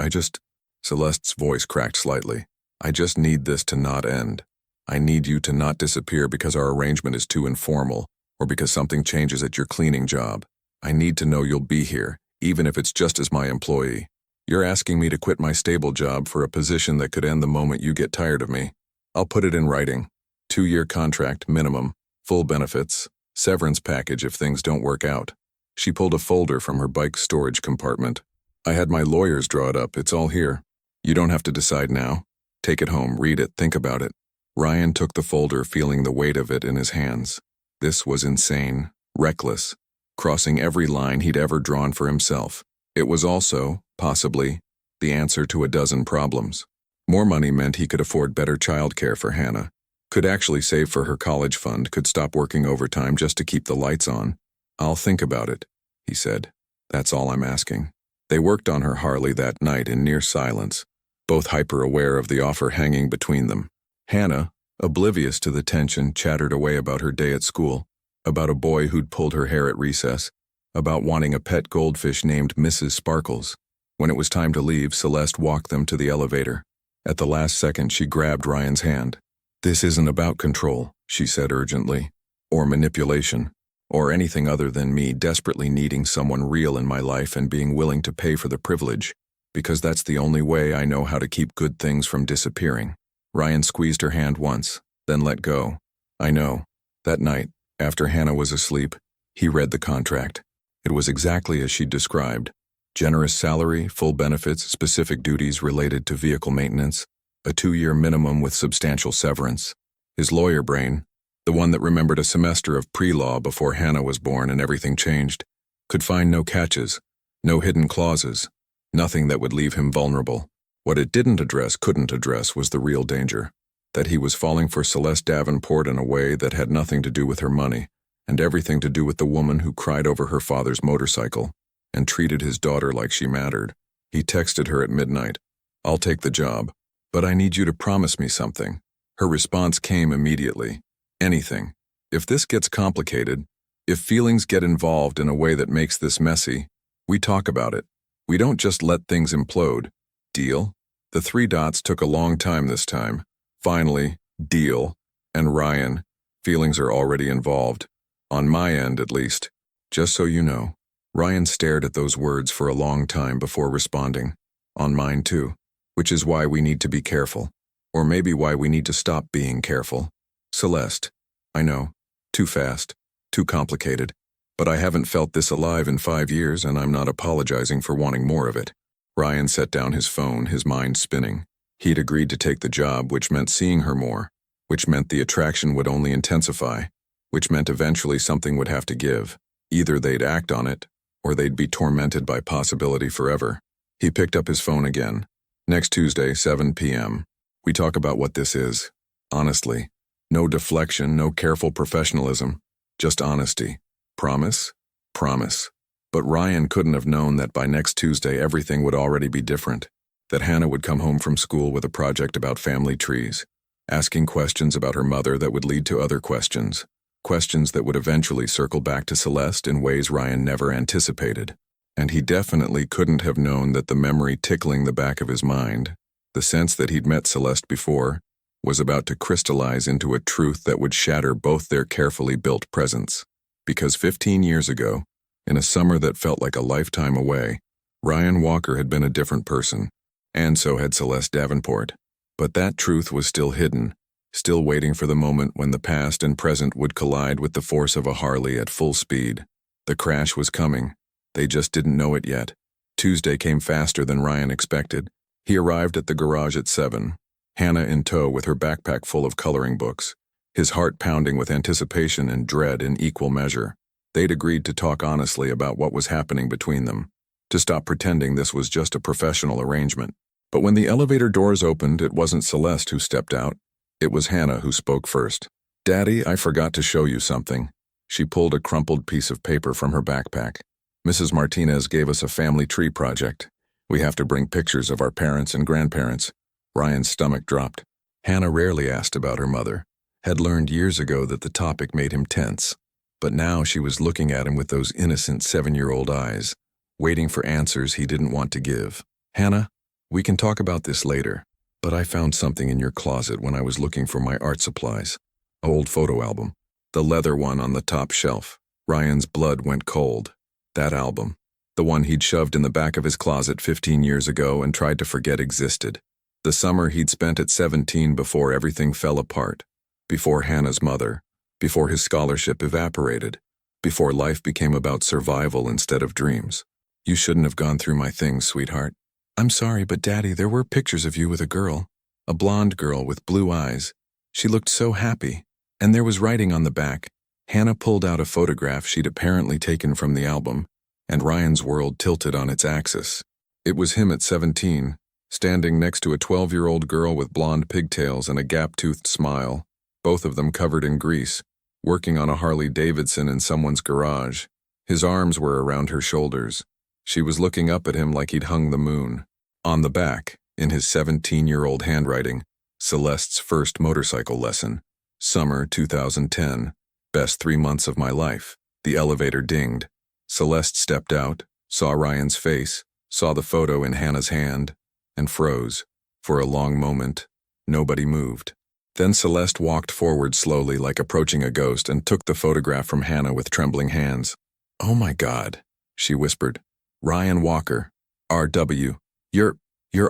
S1: Celeste's voice cracked slightly. I just need this to not end. I need you to not disappear because our arrangement is too informal, or because something changes at your cleaning job. I need to know you'll be here, even if it's just as my employee. You're asking me to quit my stable job for a position that could end the moment you get tired of me. I'll put it in writing. 2-year contract minimum, full benefits, severance package if things don't work out. She pulled a folder from her bike's storage compartment. I had my lawyers draw it up. It's all here. You don't have to decide now. Take it home, read it, think about it. Ryan took the folder, feeling the weight of it in his hands. This was insane, reckless, crossing every line he'd ever drawn for himself. It was also, possibly, the answer to a dozen problems. More money meant he could afford better childcare for Hannah, could actually save for her college fund, could stop working overtime just to keep the lights on. I'll think about it, he said. That's all I'm asking. They worked on her Harley that night in near silence, both hyper-aware of the offer hanging between them. Hannah, oblivious to the tension, chattered away about her day at school, about a boy who'd pulled her hair at recess, about wanting a pet goldfish named Mrs. Sparkles. When it was time to leave, Celeste walked them to the elevator. At the last second, she grabbed Ryan's hand. This isn't about control, she said urgently, or manipulation, or anything other than me desperately needing someone real in my life and being willing to pay for the privilege, because that's the only way I know how to keep good things from disappearing. Ryan squeezed her hand once, then let go. I know. That night, after Hannah was asleep, he read the contract. It was exactly as she'd described. Generous salary, full benefits, specific duties related to vehicle maintenance, a 2-year minimum with substantial severance. His lawyer brain, the one that remembered a semester of pre-law before Hannah was born and everything changed, could find no catches, no hidden clauses, nothing that would leave him vulnerable. What it couldn't address was the real danger, that he was falling for Celeste Davenport in a way that had nothing to do with her money, and everything to do with the woman who cried over her father's motorcycle and treated his daughter like she mattered. He texted her at midnight, "I'll take the job, but I need you to promise me something." Her response came immediately. Anything. If this gets complicated, if feelings get involved in a way that makes this messy, we talk about it. We don't just let things implode. Deal? The 3 dots took a long time this time. Finally, deal. And Ryan, feelings are already involved. On my end, at least. Just so you know. Ryan stared at those words for a long time before responding. On mine too. Which is why we need to be careful. Or maybe why we need to stop being careful. Celeste. I know. Too fast. Too complicated. But I haven't felt this alive in 5 years, and I'm not apologizing for wanting more of it. Ryan set down his phone, his mind spinning. He'd agreed to take the job, which meant seeing her more, which meant the attraction would only intensify, which meant eventually something would have to give. Either they'd act on it, or they'd be tormented by possibility forever. He picked up his phone again. Next Tuesday, 7 p.m. We talk about what this is. Honestly. No deflection, no careful professionalism. Just honesty. Promise? Promise. But Ryan couldn't have known that by next Tuesday everything would already be different. That Hannah would come home from school with a project about family trees, asking questions about her mother that would lead to other questions. Questions that would eventually circle back to Celeste in ways Ryan never anticipated. And he definitely couldn't have known that the memory tickling the back of his mind, the sense that he'd met Celeste before, was about to crystallize into a truth that would shatter both their carefully built presents. Because 15 years ago, in a summer that felt like a lifetime away, Ryan Walker had been a different person, and so had Celeste Davenport. But that truth was still hidden, still waiting for the moment when the past and present would collide with the force of a Harley at full speed. The crash was coming. They just didn't know it yet. Tuesday came faster than Ryan expected. He arrived at the garage at 7, Hannah in tow with her backpack full of coloring books, his heart pounding with anticipation and dread in equal measure. They'd agreed to talk honestly about what was happening between them, to stop pretending this was just a professional arrangement. But when the elevator doors opened, it wasn't Celeste who stepped out. It was Hannah who spoke first. "Daddy, I forgot to show you something." She pulled a crumpled piece of paper from her backpack. "Mrs. Martinez gave us a family tree project. We have to bring pictures of our parents and grandparents." Ryan's stomach dropped. Hannah rarely asked about her mother, had learned years ago that the topic made him tense. But now she was looking at him with those innocent 7-year-old eyes, waiting for answers he didn't want to give. "Hannah, we can talk about this later, but I found something in your closet when I was looking for my art supplies. An old photo album. The leather one on the top shelf." Ryan's blood went cold. That album. The one he'd shoved in the back of his closet 15 years ago and tried to forget existed. The summer he'd spent at 17 before everything fell apart. Before Hannah's mother. Before his scholarship evaporated. before life became about survival instead of dreams. You shouldn't have gone through my things, sweetheart. I'm sorry, but Daddy, there were pictures of you with a girl. A blonde girl with blue eyes. She looked so happy. And there was writing on the back. Hannah pulled out a photograph she'd apparently taken from the album, and Ryan's world tilted on its axis. It was him at 17, standing next to a 12-year-old girl with blonde pigtails and a gap-toothed smile, both of them covered in grease, working on a Harley Davidson in someone's garage. His arms were around her shoulders. She was looking up at him like he'd hung the moon. On the back, in his 17-year-old handwriting, Celeste's first motorcycle lesson. Summer 2010. Best 3 months of my life. The elevator dinged. Celeste stepped out, saw Ryan's face, saw the photo in Hannah's hand, and froze. For a long moment, nobody moved. Then Celeste walked forward slowly like approaching a ghost and took the photograph from Hannah with trembling hands. "Oh my God," she whispered. "Ryan Walker. R.W. You're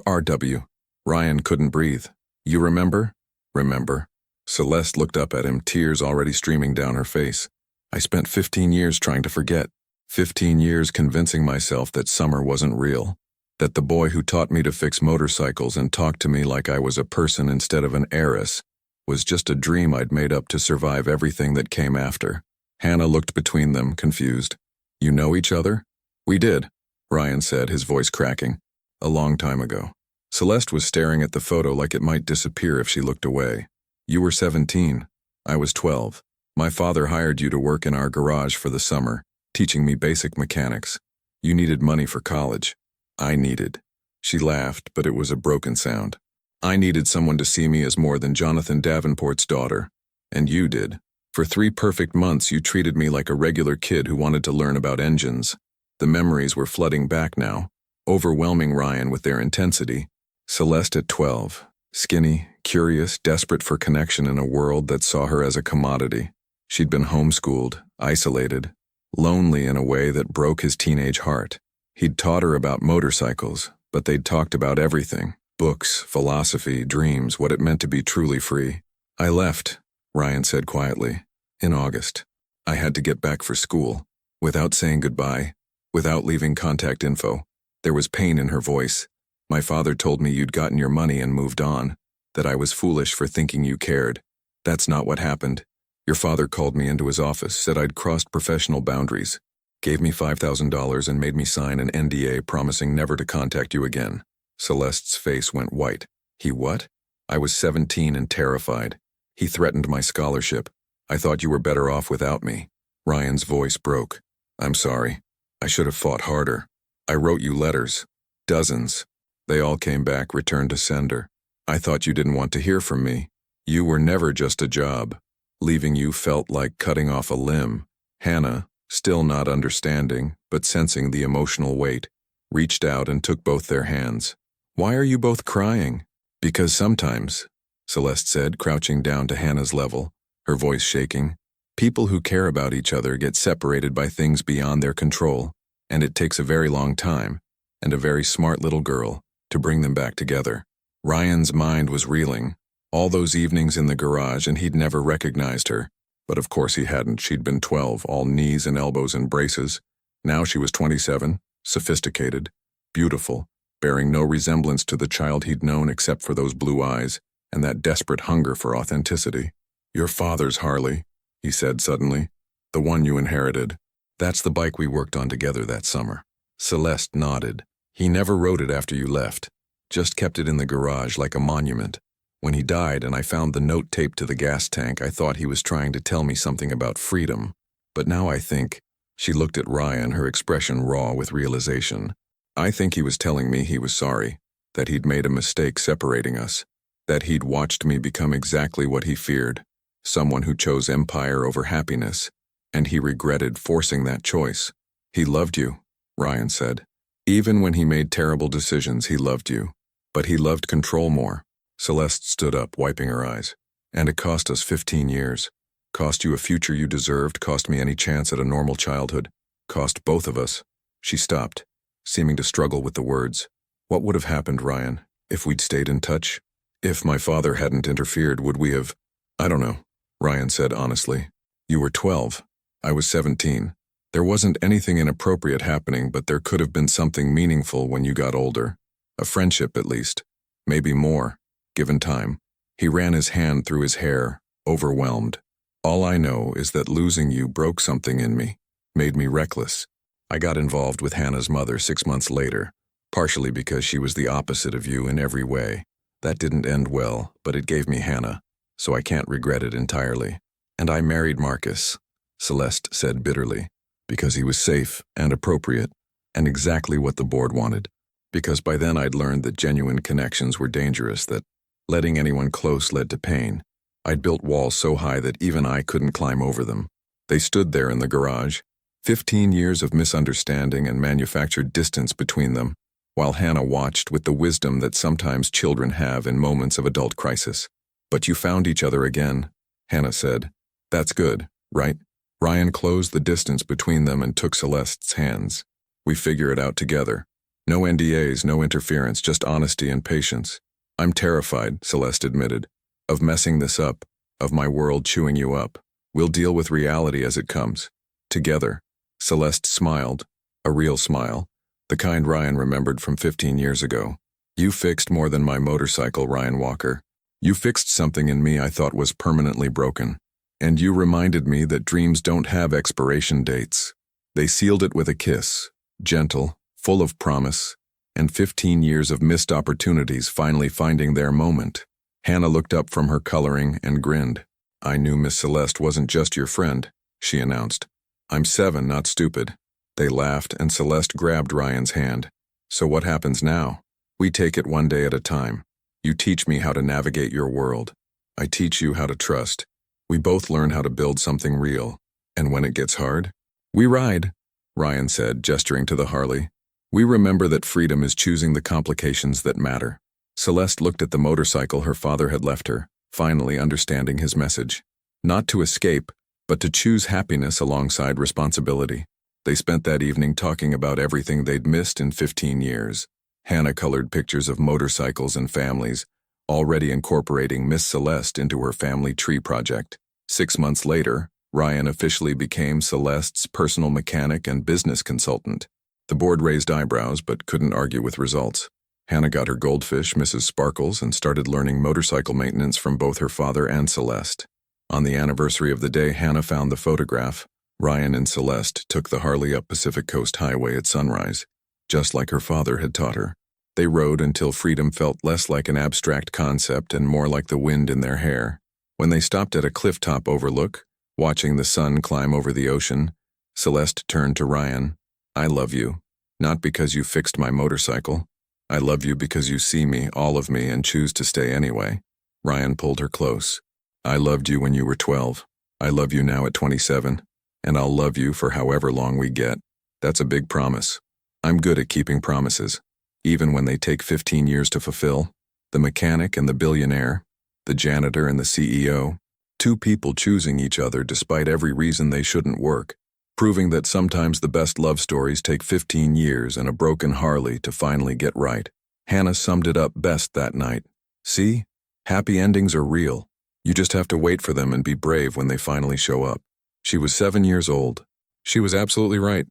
S1: R.W. Ryan couldn't breathe. "You remember?" "Remember." Celeste looked up at him, tears already streaming down her face. "I spent 15 years trying to forget. 15 years convincing myself that summer wasn't real. That the boy who taught me to fix motorcycles and talked to me like I was a person instead of an heiress was just a dream I'd made up to survive everything that came after." Hannah looked between them, confused. "You know each other?" "We did," Ryan said, his voice cracking. "A long time ago." Celeste was staring at the photo like it might disappear if she looked away. "You were 17. I was 12. My father hired you to work in our garage for the summer, teaching me basic mechanics. You needed money for college. I needed." She laughed, but it was a broken sound. "I needed someone to see me as more than Jonathan Davenport's daughter. And you did. For 3 perfect months you treated me like a regular kid who wanted to learn about engines." The memories were flooding back now, overwhelming Ryan with their intensity. Celeste at 12. Skinny, curious, desperate for connection in a world that saw her as a commodity. She'd been homeschooled, isolated, lonely in a way that broke his teenage heart. He'd taught her about motorcycles, but they'd talked about everything. Books, philosophy, dreams, what it meant to be truly free. "I left," Ryan said quietly, "in August. I had to get back for school, without saying goodbye, without leaving contact info." There was pain in her voice. "My father told me you'd gotten your money and moved on, that I was foolish for thinking you cared. That's not what happened. Your father called me into his office, said I'd crossed professional boundaries, gave me $5,000 and made me sign an NDA promising never to contact you again." Celeste's face went white. "He what?" "I was 17 and terrified. He threatened my scholarship. I thought you were better off without me." Ryan's voice broke. "I'm sorry. I should have fought harder. I wrote you letters. Dozens. They all came back, returned to sender. I thought you didn't want to hear from me. You were never just a job. Leaving you felt like cutting off a limb." Hannah, still not understanding, but sensing the emotional weight, reached out and took both their hands. "Why are you both crying?" "Because sometimes," Celeste said, crouching down to Hannah's level, her voice shaking, "people who care about each other get separated by things beyond their control, and it takes a very long time, and a very smart little girl, to bring them back together." Ryan's mind was reeling. All those evenings in the garage, and he'd never recognized her. But of course he hadn't. She'd been 12, all knees and elbows and braces. Now she was 27, sophisticated, beautiful, bearing no resemblance to the child he'd known except for those blue eyes and that desperate hunger for authenticity. "Your father's Harley," he said suddenly. "The one you inherited. That's the bike we worked on together that summer." Celeste nodded. "He never rode it after you left. Just kept it in the garage like a monument. When he died and I found the note taped to the gas tank, I thought he was trying to tell me something about freedom. But now I think," she looked at Ryan, her expression raw with realization, "I think he was telling me he was sorry, that he'd made a mistake separating us, that he'd watched me become exactly what he feared, someone who chose empire over happiness, and he regretted forcing that choice." "He loved you," Ryan said. "Even when he made terrible decisions, he loved you. But he loved control more." Celeste stood up, wiping her eyes. "And it cost us 15 years. Cost you a future you deserved, cost me any chance at a normal childhood. Cost both of us." She stopped, seeming to struggle with the words. "What would have happened, Ryan, if we'd stayed in touch? If my father hadn't interfered, would we have—" "I don't know," Ryan said honestly. "You were 12. I was 17. There wasn't anything inappropriate happening, but there could have been something meaningful when you got older. A friendship, at least. Maybe more, given time. He ran his hand through his hair, overwhelmed. All I know is that losing you broke something in me, made me reckless. I got involved with Hannah's mother 6 months later, partially because she was the opposite of you in every way. That didn't end well, but it gave me Hannah, so I can't regret it entirely. And I married Marcus, Celeste said bitterly, because he was safe and appropriate, and exactly what the board wanted. Because by then I'd learned that genuine connections were dangerous, that letting anyone close led to pain. I'd built walls so high that even I couldn't climb over them. They stood there in the garage, 15 years of misunderstanding and manufactured distance between them, while Hannah watched with the wisdom that sometimes children have in moments of adult crisis. But you found each other again, Hannah said. That's good, right? Ryan closed the distance between them and took Celeste's hands. We figure it out together. No NDAs, no interference, just honesty and patience. I'm terrified, Celeste admitted, of messing this up, of my world chewing you up. We'll deal with reality as it comes. Together. Celeste smiled, a real smile, the kind Ryan remembered from 15 years ago. You fixed more than my motorcycle, Ryan Walker. You fixed something in me I thought was permanently broken. And you reminded me that dreams don't have expiration dates. They sealed it with a kiss, gentle, full of promise, and 15 years of missed opportunities finally finding their moment. Hannah looked up from her coloring and grinned. I knew Miss Celeste wasn't just your friend, she announced. I'm 7, not stupid. They laughed and Celeste grabbed Ryan's hand. So what happens now? We take it one day at a time. You teach me how to navigate your world. I teach you how to trust. We both learn how to build something real. And when it gets hard, we ride, Ryan said, gesturing to the Harley. We remember that freedom is choosing the complications that matter. Celeste looked at the motorcycle her father had left her, finally understanding his message. Not to escape, but to choose happiness alongside responsibility. They spent that evening talking about everything they'd missed in 15 years. Hannah colored pictures of motorcycles and families, already incorporating Miss Celeste into her family tree project. 6 months later, Ryan officially became Celeste's personal mechanic and business consultant. The board raised eyebrows but couldn't argue with results. Hannah got her goldfish, Mrs. Sparkles, and started learning motorcycle maintenance from both her father and Celeste. On the anniversary of the day Hannah found the photograph, Ryan and Celeste took the Harley up Pacific Coast Highway at sunrise, just like her father had taught her. They rode until freedom felt less like an abstract concept and more like the wind in their hair. When they stopped at a clifftop overlook, watching the sun climb over the ocean, Celeste turned to Ryan. I love you, not because you fixed my motorcycle. I love you because you see me, all of me, and choose to stay anyway. Ryan pulled her close. I loved you when you were 12. I love you now at 27, and I'll love you for however long we get. That's a big promise. I'm good at keeping promises, even when they take 15 years to fulfill. The mechanic and the billionaire, the janitor and the CEO, two people choosing each other despite every reason they shouldn't work, proving that sometimes the best love stories take 15 years and a broken Harley to finally get right. Hannah summed it up best that night. See? Happy endings are real. You just have to wait for them and be brave when they finally show up. She was 7 years old. She was absolutely right.